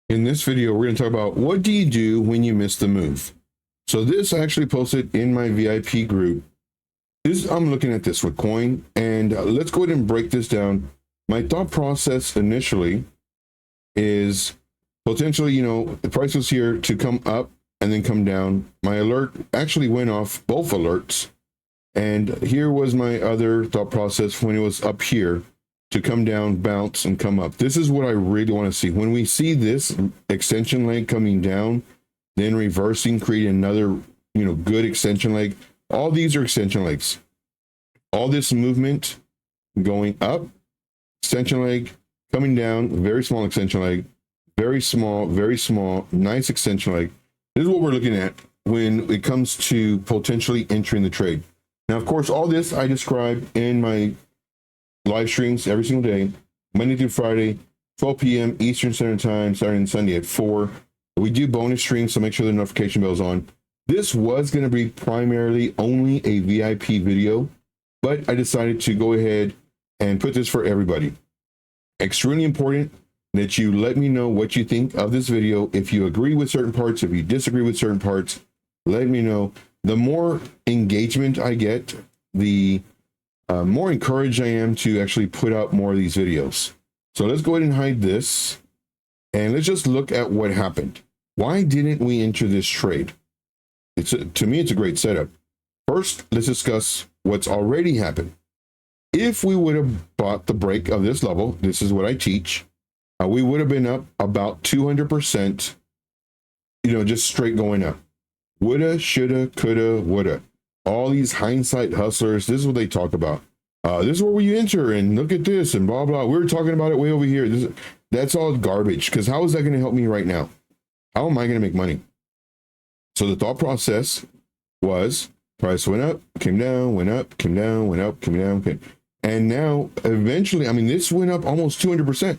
In this video, we're going to talk about what do you do when you miss the move. So this I actually posted in my VIP group. I'm looking at this with coin, and let's go ahead and break this down. My thought process initially is potentially, the price was here to come up and then come down. My alert actually went off, both alerts. And here was my other thought process when it was up here to come down, bounce, and come up. This is what I really want to see. When we see this extension leg coming down, then reversing, creating another, good extension leg. All these are extension legs. All this movement going up, extension leg, coming down, very small extension leg, very small, nice extension leg. This is what we're looking at when it comes to potentially entering the trade. Now, of course, all this I describe in my live streams every single day, Monday through Friday, 12 p.m. Eastern Standard Time, Saturday and Sunday at 4. We do bonus streams, so make sure the notification bell's on. This was going to be primarily only a VIP video, but I decided to go ahead and put this for everybody. Extremely important that you let me know what you think of this video. If you agree with certain parts, if you disagree with certain parts, let me know. The more engagement I get, the more encouraged I am to actually put out more of these videos. So let's go ahead and hide this, and let's just look at what happened. Why didn't we enter this trade? To me, it's a great setup. First, let's discuss what's already happened. If we would have bought the break of this level, this is what I teach, we would have been up about 200%, just straight going up. Woulda, shoulda, coulda, woulda. All these hindsight hustlers, this is what they talk about. This is where we enter, and look at this, and blah, blah. We were talking about it way over here. That's all garbage, because how is that going to help me right now? How am I going to make money? So the thought process was price went up, came down, went up, came down, went up, came down, came. And now, eventually, this went up almost 200%.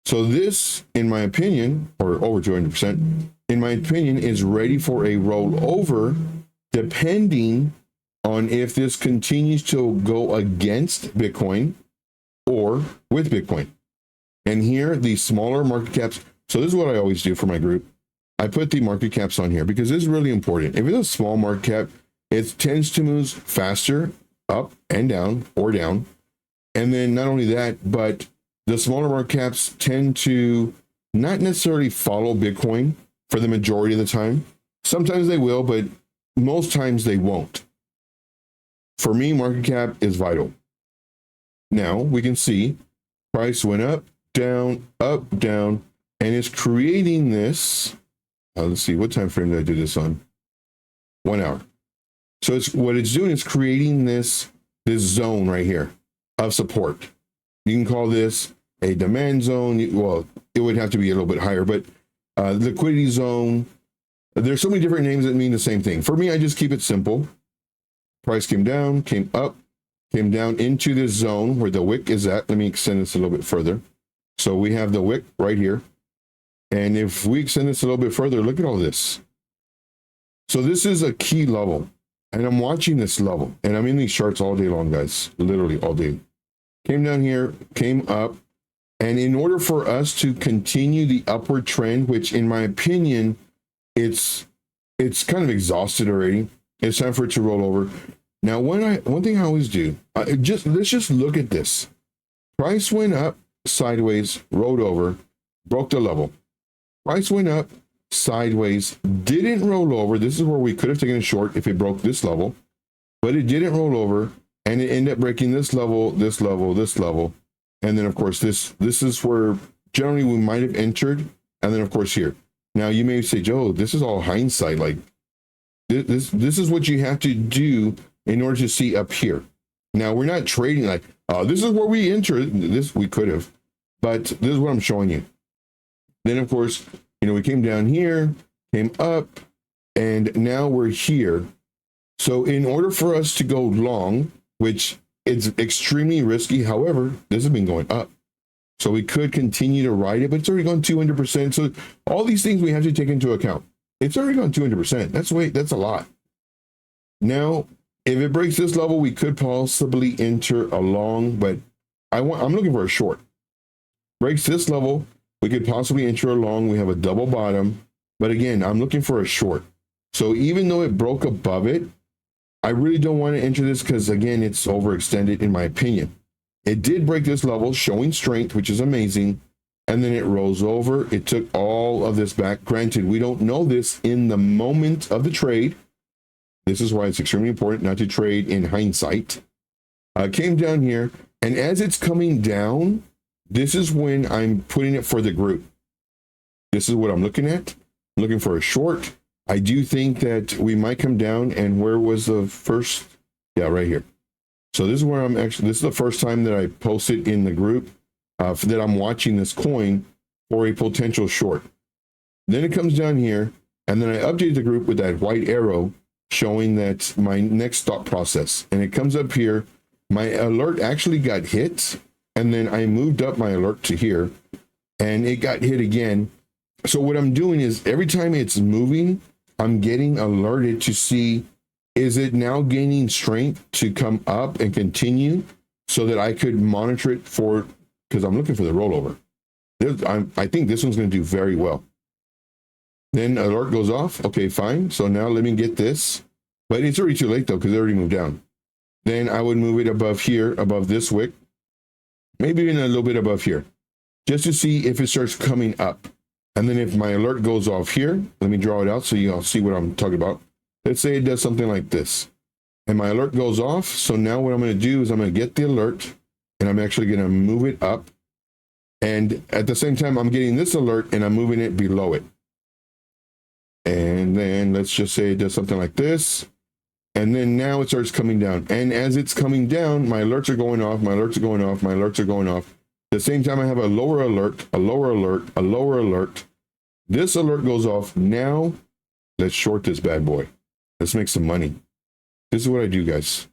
So this, in my opinion, or over 200%, in my opinion, is ready for a rollover, depending on if this continues to go against Bitcoin or with Bitcoin. And here, the smaller market caps. So this is what I always do for my group. I put the market caps on here because this is really important. If it's a small market cap, it tends to move faster up and down or down. And then not only that, but the smaller market caps tend to not necessarily follow Bitcoin for the majority of the time. Sometimes they will, but most times they won't. For me, market cap is vital. Now we can see price went up, down, and it's creating this. Let's see, what time frame did I do this on? 1 hour. So what it's doing is creating this zone right here of support. You can call this a demand zone. Well, it would have to be a little bit higher, but liquidity zone. There's so many different names that mean the same thing. For me, I just keep it simple. Price came down, came up, came down into this zone where the wick is at. Let me extend this a little bit further. So we have the wick right here. And if we extend this a little bit further, look at all this. So this is a key level. And I'm watching this level. And I'm in these charts all day long, guys. Literally all day. Came down here, came up. And in order for us to continue the upward trend, which in my opinion, it's kind of exhausted already. It's time for it to roll over. Now, one thing I always do, let's just look at this. Price went up, sideways, rolled over, broke the level. Price went up, sideways, didn't roll over. This is where we could have taken a short if it broke this level, but it didn't roll over, and it ended up breaking this level, this level, this level. And then, of course, this is where generally we might have entered. And then, of course, here. Now, you may say, Joe, this is all hindsight. Like, this is what you have to do in order to see up here. Now, we're not trading like, this is where we entered. This we could have. But this is what I'm showing you. Then, of course, we came down here, came up, and now we're here. So in order for us to go long, which it's extremely risky. However, this has been going up. So we could continue to ride it, but it's already gone 200%. So all these things we have to take into account. It's already gone 200%. That's a lot. Now, if it breaks this level, we could possibly enter a long, but I'm looking for a short. Breaks this level, We could possibly enter a long. We have a double bottom, but again, I'm looking for a short. So even though it broke above it, I really don't want to enter this because again, it's overextended in my opinion. It did break this level, showing strength, which is amazing. And then it rolls over. It took all of this back. Granted, we don't know this in the moment of the trade. This is why it's extremely important not to trade in hindsight. Came down here, and as it's coming down, this is when I'm putting it for the group. This is what I'm looking at. I'm looking for a short. I do think that we might come down, and where was the first? Yeah, right here. So this is where I'm actually, this is the first time that I posted in the group that I'm watching this coin for a potential short. Then it comes down here, and then I update the group with that white arrow showing that my next thought process. And it comes up here. My alert actually got hit, and then I moved up my alert to here, and it got hit again. So what I'm doing is every time it's moving, I'm getting alerted to see, is it now gaining strength to come up and continue so that I could monitor it for, because I'm looking for the rollover. I think this one's going to do very well. Then alert goes off. Okay, fine. So now let me get this. But it's already too late though, because it already moved down. Then I would move it above here, above this wick, maybe even a little bit above here, just to see if it starts coming up. And then if my alert goes off here, let me draw it out so you all see what I'm talking about. Let's say it does something like this. And my alert goes off. So now what I'm going to do is I'm going to get the alert, and I'm actually going to move it up. And at the same time, I'm getting this alert and I'm moving it below it. And then let's just say it does something like this. And then now it starts coming down. And as it's coming down, my alerts are going off, my alerts are going off, my alerts are going off. At the same time, I have a lower alert, a lower alert, a lower alert. This alert goes off. Now, let's short this bad boy. Let's make some money. This is what I do, guys.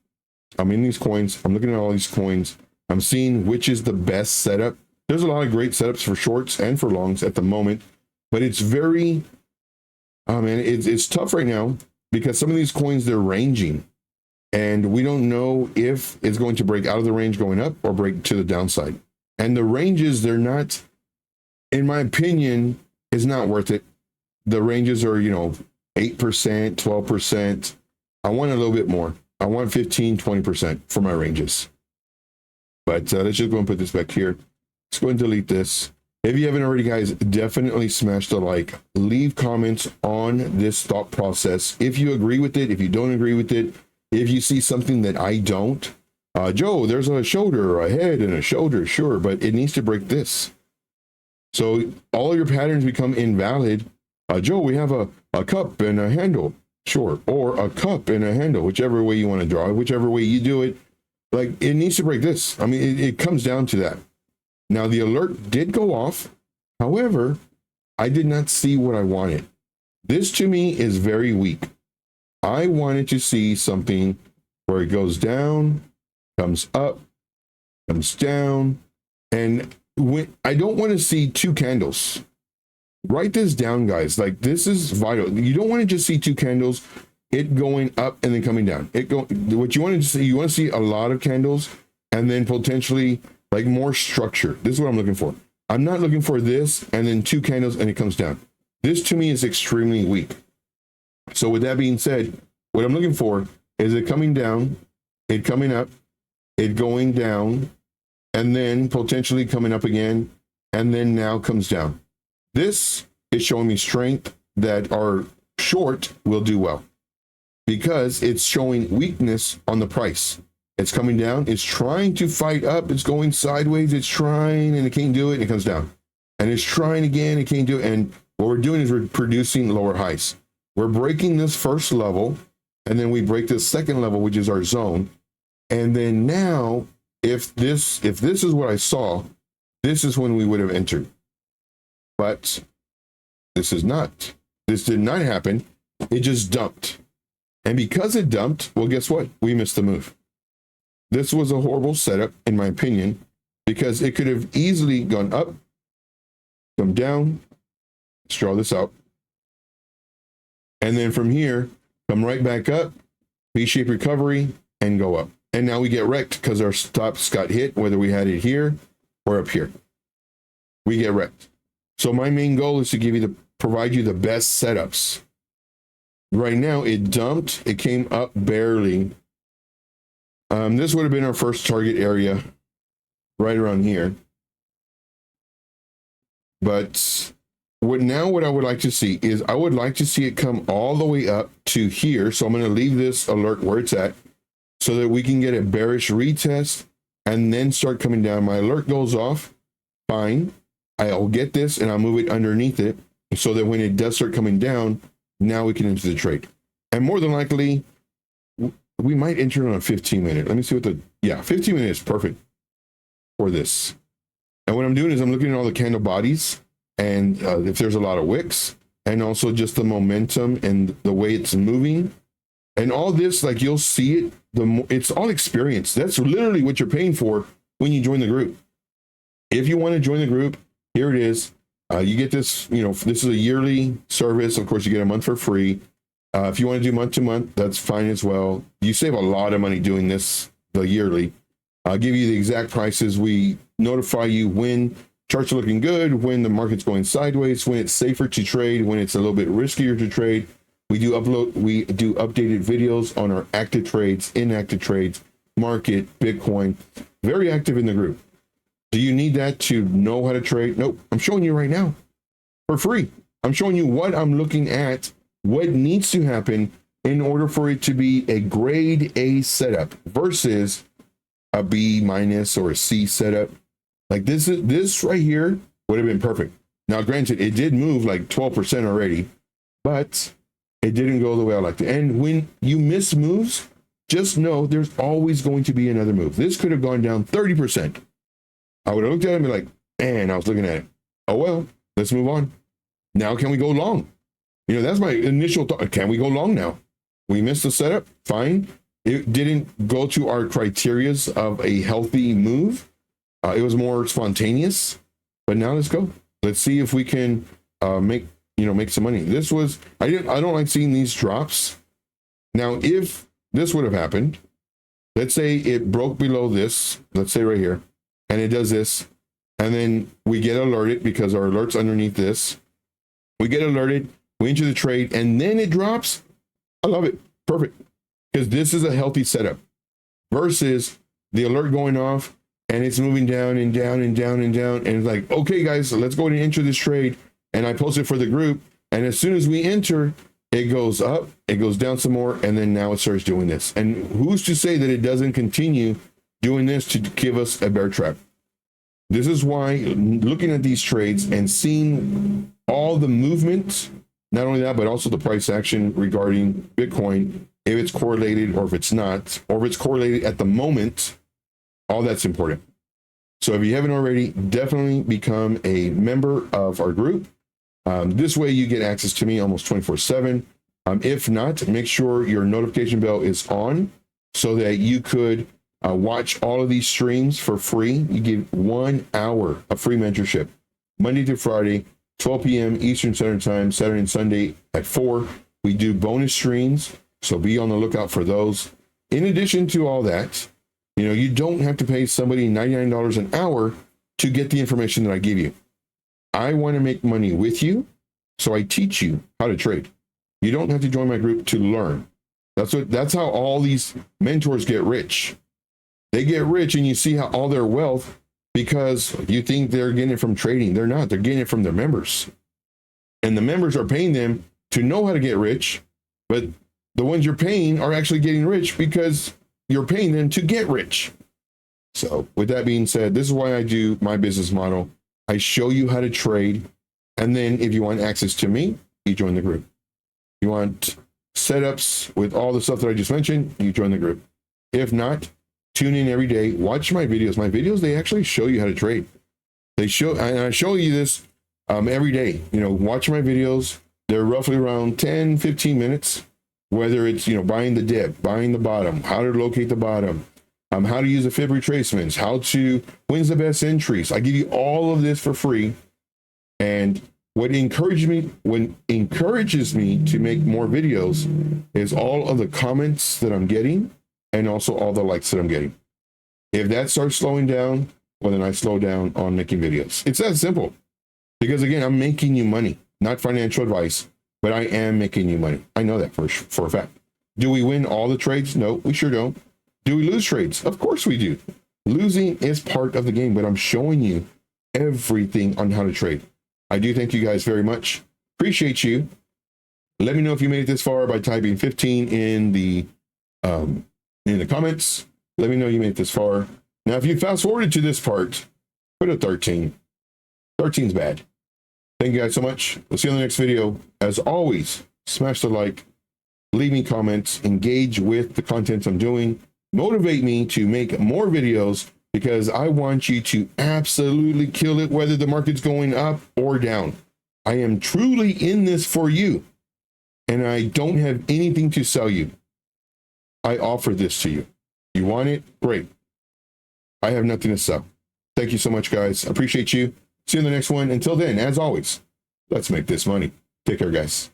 I'm in these coins. I'm looking at all these coins. I'm seeing which is the best setup. There's a lot of great setups for shorts and for longs at the moment, but it's very, man, it's tough right now because some of these coins, they're ranging, and we don't know if it's going to break out of the range going up or break to the downside. And the ranges, they're not, in my opinion, is not worth it. The ranges are, 8%, 12%. I want a little bit more. I want 15, 20% for my ranges. But let's just go and put this back here. Let's go and delete this. If you haven't already, guys, definitely smash the like. Leave comments on this thought process. If you agree with it, if you don't agree with it, if you see something that I don't. Joe, there's a shoulder, a head, and a shoulder, sure, but it needs to break this. So all your patterns become invalid. Joe, we have a cup and a handle, sure, or a cup and a handle, whichever way you want to draw it, whichever way you do it. Like, it needs to break this. I mean, it comes down to that. Now, the alert did go off. However, I did not see what I wanted. This, to me, is very weak. I wanted to see something where it goes down, comes up, comes down. And I don't want to see two candles. Write this down, guys. Like, this is vital. You don't want to just see two candles, it going up and then coming down. What you want to see, you want to see a lot of candles and then potentially like more structure. This is what I'm looking for. I'm not looking for this and then two candles and it comes down. This to me is extremely weak. So with that being said, what I'm looking for is it coming down, it coming up, it going down, and then potentially coming up again, and then now comes down. This is showing me strength that our short will do well because it's showing weakness on the price. It's coming down. It's trying to fight up. It's going sideways. It's trying and it can't do it. And it comes down. And it's trying again. It can't do it. And what we're doing is we're producing lower highs. We're breaking this first level. And then we break this second level, which is our zone. And then now, if this is what I saw, this is when we would have entered. But this is not. This did not happen. It just dumped. And because it dumped, well, guess what? We missed the move. This was a horrible setup, in my opinion, because it could have easily gone up, come down, let's draw this out, and then from here, come right back up, V-shaped recovery, and go up. And now we get wrecked because our stops got hit, whether we had it here or up here. We get wrecked. So my main goal is to provide you the best setups. Right now it dumped, it came up barely. This would have been our first target area right around here. But what I would like to see is I would like to see it come all the way up to here. So I'm going to leave this alert where it's at so that we can get a bearish retest and then start coming down. My alert goes off. Fine. I'll get this and I'll move it underneath it so that when it does start coming down, now we can enter the trade. And more than likely, we might enter it on a 15-minute. Let me see what 15 minutes is perfect for this. And what I'm doing is I'm looking at all the candle bodies and if there's a lot of wicks and also just the momentum and the way it's moving and all this, like you'll see it, it's all experience. That's literally what you're paying for when you join the group. If you want to join the group, here it is. You get this, this is a yearly service. Of course, you get a month for free. If you want to do month to month, that's fine as well. You save a lot of money doing this, the yearly. I'll give you the exact prices. We notify you when charts are looking good, when the market's going sideways, when it's safer to trade, when it's a little bit riskier to trade. We do updated videos on our active trades, inactive trades, market, Bitcoin. Very active in the group. Do you need that to know how to trade? Nope. I'm showing you right now for free. I'm showing you what I'm looking at, what needs to happen in order for it to be a grade A setup versus a B minus or a C setup. Like this right here would have been perfect. Now, granted, it did move like 12% already, but it didn't go the way I liked it. And when you miss moves, just know there's always going to be another move. This could have gone down 30%. I would have looked at it and be like, man, I was looking at it. Oh, well, let's move on. Now, can we go long? That's my initial thought. Can we go long now? We missed the setup. Fine. It didn't go to our criterias of a healthy move. It was more spontaneous. But now let's go. Let's see if we can make some money. I don't like seeing these drops. Now, if this would have happened, let's say it broke below this, let's say right here, and it does this, and then we get alerted because our alert's underneath this. We get alerted, we enter the trade, and then it drops. I love it. Perfect. Because this is a healthy setup versus the alert going off and it's moving down and down and down and down. And it's like, okay, guys, so let's go and enter this trade. And I post it for the group. And as soon as we enter, it goes up, it goes down some more, and then now it starts doing this. And who's to say that it doesn't continue doing this to give us a bear trap? This is why looking at these trades and seeing all the movement, not only that, but also the price action regarding Bitcoin, if it's correlated or if it's not, or if it's correlated at the moment, all that's important. So if you haven't already, definitely become a member of our group. This way you get access to me almost 24/7. If not, make sure your notification bell is on so that you could watch all of these streams for free. You get 1 hour of free mentorship, Monday to Friday, 12 p.m. Eastern Standard Time, Saturday and Sunday at 4. We do bonus streams, so be on the lookout for those. In addition to all that, you don't have to pay somebody $99 an hour to get the information that I give you. I want to make money with you, so I teach you how to trade. You don't have to join my group to learn. That's how all these mentors get rich. They get rich and you see how all their wealth, because you think they're getting it from trading. They're not. They're getting it from their members. And the members are paying them to know how to get rich, but the ones you're paying are actually getting rich because you're paying them to get rich. So with that being said, this is why I do my business model. I show you how to trade. And then if you want access to me, you join the group. You want setups with all the stuff that I just mentioned, you join the group. If not, tune in every day, watch my videos. My videos, they actually show you how to trade. I show you this every day. Watch my videos. They're roughly around 10, 15 minutes, whether it's, buying the dip, buying the bottom, how to locate the bottom, how to use the fib retracements, when's the best entries. I give you all of this for free. And what encourages me to make more videos is all of the comments that I'm getting and also all the likes that I'm getting. If that starts slowing down, well, then I slow down on making videos. It's that simple. Because again, I'm making you money, not financial advice, but I am making you money. I know that for a fact. Do we win all the trades? No, we sure don't. Do we lose trades? Of course we do. Losing is part of the game, but I'm showing you everything on how to trade. I do thank you guys very much. Appreciate you. Let me know if you made it this far by typing 15 in the comments. Let me know you made it this far. Now, if you fast forwarded to this part, put a 13. 13's bad. Thank you guys so much. We'll see you on the next video. As always, smash the like, leave me comments, engage with the content I'm doing, motivate me to make more videos because I want you to absolutely kill it, whether the market's going up or down. I am truly in this for you, and I don't have anything to sell you. I offer this to you. You want it? Great. I have nothing to sell. Thank you so much, guys. Appreciate you. See you in the next one. Until then, as always, let's make this money. Take care, guys.